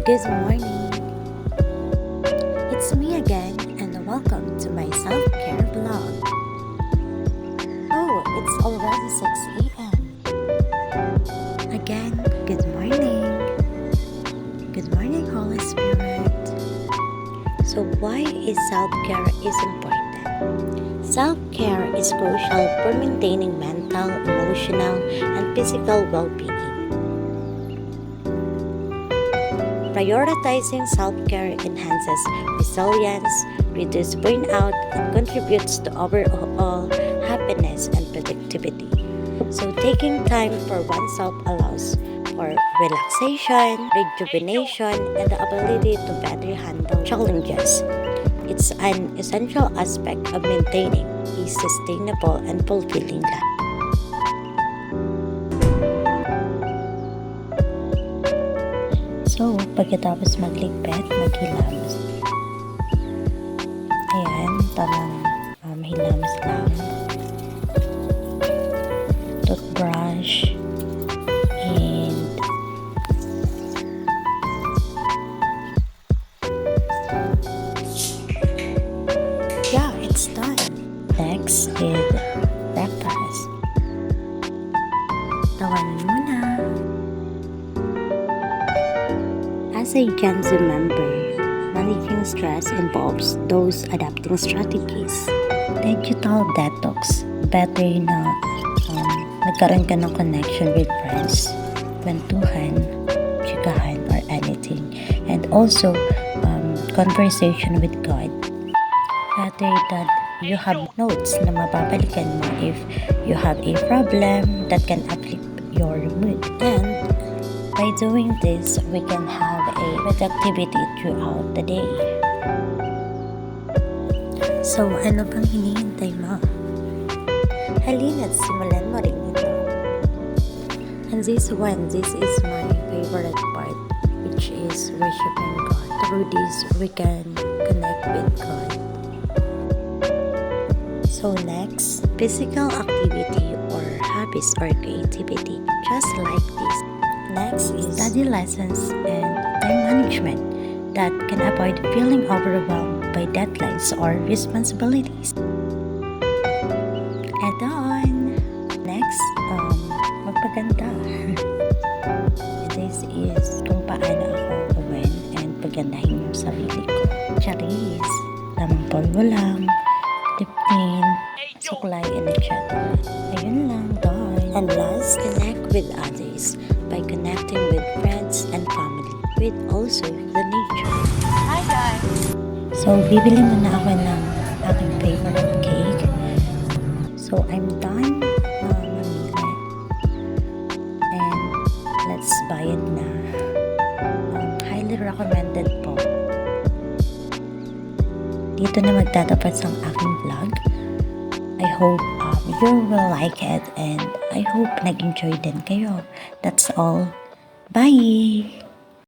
Good morning! It's me again and welcome to my self-care vlog. Oh, it's already 6 a.m. Again, good morning! Good morning, Holy Spirit! So why is self-care is important? Self-care is crucial for maintaining mental, emotional, and physical well-being. Prioritizing self-care enhances resilience, reduces burnout, and contributes to overall happiness and productivity. So taking time for oneself allows for relaxation, rejuvenation, and the ability to better handle challenges. It's an essential aspect of maintaining a sustainable and fulfilling life. So, pagkatapos magligpit, maghilamos. Ayan, tamang hilamos lang. Toothbrush. And yeah, it's done. Next is breakfast. Tawanin mo na. As a Gen Z member, managing stress involves those adapting strategies. Digital detox. Better na nagkaroon ka ng connection with friends, kwentuhan, chikahan, or anything. And also, conversation with God. Better that you have notes na mapapalikan mo if you have a problem that can uplift your mood. And by doing this, we can have a productivity throughout the day. So, ano bang hinihintay mo? Halina't simulan mo rin ito. And this is my favorite part, which is worshiping God. Through this, we can connect with God. So next, physical activity or hobbies or creativity, just like this. Next is study lessons and time management that can avoid feeling overwhelmed by deadlines or responsibilities. And on. Next, magpaganda. This is kung paano ako gawin and pagandahin yung sarili ko. Charis, lamang polvo lang, lip tint, suklay, and etc. Ayun lang, done. And last, connect with others by connecting with friends and family, with also the nature. Hi guys! So, bibili muna ako ng aking favorite cake. So, I'm done mamili. And let's buy it na. Highly recommended po. Dito na magtatapos ang aking vlog. I hope you will like it and I hope nag-enjoy din kayo. That's all. Bye!